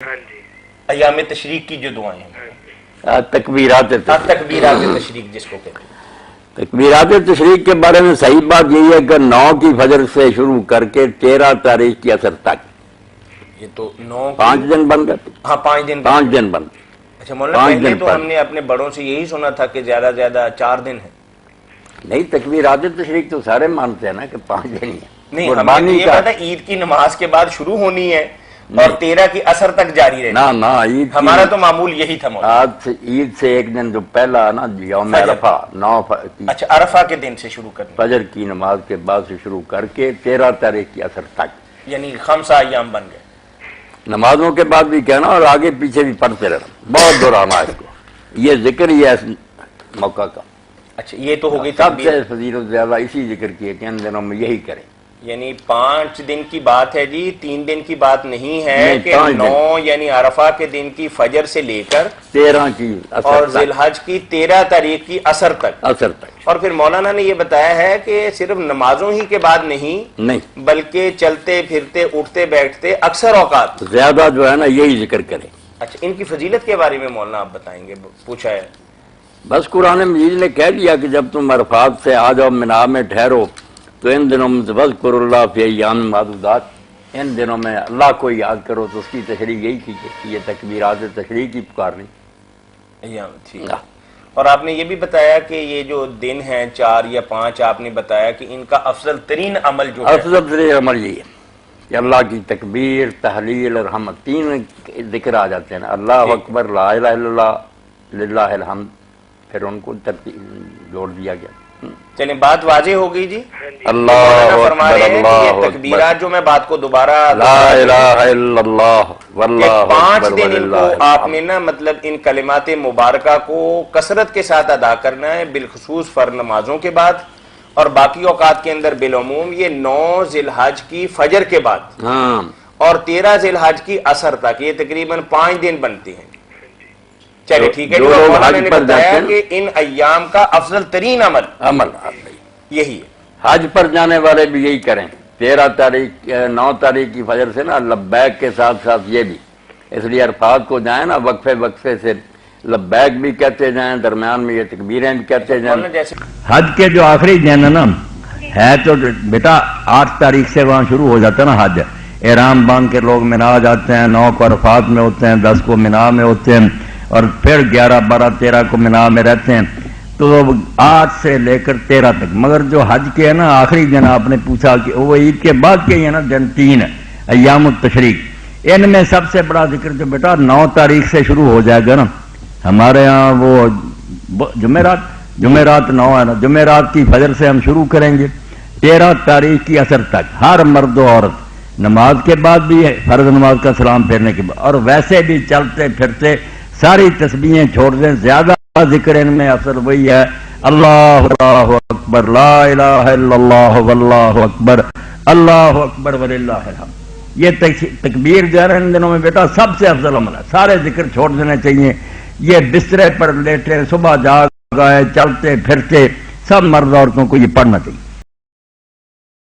ایام تشریق کی جو دعائیں ہیں، تکبیرات تشریق جس کو کہتے ہیں۔ تکبیرات تشریق کے بارے میں صحیح بات یہی ہے کہ 9 کی فجر سے شروع کر کے 13 تاریخ کی عصر تک، یہ تو 9 5 دن بن گئے۔ ہاں 5 دن بن گئے۔ اچھا مولانا، پہلے تو ہم نے اپنے بڑوں سے یہی سنا تھا کہ زیادہ زیادہ 4 دن ہیں۔ نہیں، تکبیرات تشریق تو سارے مانتے ہیں نا کہ 5 دن ہی ہیں۔ نہیں، ہمیں تو یہ پتا عید کی نماز کے بعد شروع ہونی ہے اور 13 کی عصر تک جاری رہے۔ نہ عید ہمارا تو معمول یہی تھا مولانا۔ آج عید سے ایک دن جو پہلا نا یوم عرفہ، 9 اچھا عرفہ کے دن سے شروع کرنا، فجر کی نماز کے بعد سے شروع کر کے 13 تاریخ کی عصر تک، یعنی 5 ایام بن گئے۔ نمازوں کے بعد بھی کہنا اور آگے پیچھے بھی پڑھتے رہنا، بہت دہرانا اس کو۔ یہ ذکر ہی ہے اس موقع کا۔ اچھا یہ تو ہو گئی سب سے فضیلت زیادہ اسی ذکر کی ہے کہ ان دنوں میں یہی کریں۔ یعنی 5 دن کی بات ہے جی، 3 دن کی بات نہیں ہے کہ 9 یعنی عرفہ کے دن کی فجر سے لے کر 13 کی اور ذی الحج کی 13 تاریخ کی عصر تک۔ اور پھر مولانا نے یہ بتایا ہے کہ صرف نمازوں ہی کے بعد نہیں بلکہ چلتے پھرتے اٹھتے بیٹھتے اکثر اوقات زیادہ جو ہے نا یہی ذکر کریں۔ اچھا ان کی فضیلت کے بارے میں مولانا آپ بتائیں گے؟ پوچھا ہے بس قرآن مجید نے کہہ دیا کہ جب تم عرفات سے آ جاؤ، منا میں ٹھہرو، تو ان دنوں میں وذکروا اللہ فی ایام معدودات، ان دنوں میں اللہ کو یاد کرو۔ تو اس کی تشریح یہی کی کہ یہ تکبیرات تشریح کی پکارنی ایام تھی۔ اور آپ نے یہ بھی بتایا کہ یہ جو دن ہیں 4 یا 5، آپ نے بتایا کہ ان کا افضل ترین عمل جو ہے، افضل ترین عمل یہ ہے کہ اللہ کی تکبیر، تحلیل اور حمد، 3 ذکر آ جاتے ہیں، اللہ اکبر، لا الہ الا اللہ، للہ الحمد، پھر ان کو ترتیب جوڑ دیا گیا۔ چلیں بات واضح ہو گئی جی۔ اللہ فرما رہے ہیں کہ یہ تکبیرات جو میں بات کو دوبارہ لا الہ الا اللہ واللہ 5 دن ان کو آپ نے نا مطلب ان کلمات مبارکہ کو کثرت کے ساتھ ادا کرنا ہے، بالخصوص فرض نمازوں کے بعد، اور باقی اوقات کے اندر بالعموم یہ 9 ذی الحج کی فجر کے بعد اور 13 ذی الحج کی عصر تک، یہ تقریباً 5 دن بنتے ہیں۔ چلے ٹھیک ہے، مولانا نے بتایا کہ ان ایام کا افضل ترین عمل یہی ہے۔ حج پر جانے والے بھی یہی کریں، 13 تاریخ 9 تاریخ کی فجر سے نا لبیک کے ساتھ ساتھ یہ بھی، اس لیے عرفات کو جائیں نا وقفے سے لبیک بھی کہتے جائیں، درمیان میں یہ تکبیریں بھی کہتے جائیں۔ حج کے جو آخری دن ہے نا، ہے تو بیٹا 8 تاریخ سے وہاں شروع ہو جاتا ہے نا حج، احرام باندھ کے لوگ مینا جاتے ہیں، 9 کو عرفات میں ہوتے ہیں، 10 کو مینا میں ہوتے ہیں، اور پھر 11 12 13 کو مینا میں رہتے ہیں، تو 8 سے لے کر 13 تک۔ مگر جو حج کے ہے نا آخری دن، آپ نے پوچھا کہ وہ عید کے بعد کے ہے نا دن 3 ہے ایام التشریق، ان میں سب سے بڑا ذکر جو بیٹا 9 تاریخ سے شروع ہو جائے گا نا، ہمارے ہاں وہ جمعرات 9 ہے نا، جمعرات کی فجر سے ہم شروع کریں گے 13 تاریخ کی عصر تک، ہر مرد و عورت نماز کے بعد بھی ہے، فرض نماز کا سلام پھیرنے کے بعد، اور ویسے بھی چلتے پھرتے ساری تسبیحیں چھوڑ دیں، زیادہ ذکر ان میں اثر وہی ہے اللہ اکبر، لا الہ الا اللہ واللہ اکبر، اللہ اکبر وللہ الحمد۔ یہ تکبیر جو ہے ان دنوں میں بیٹا سب سے افضل عمل ہے، سارے ذکر چھوڑ دینے چاہیے۔ یہ بسترے پر لیٹے، صبح جاگ گئے، چلتے پھرتے، سب مرد عورتوں کو یہ پڑھنا چاہیے۔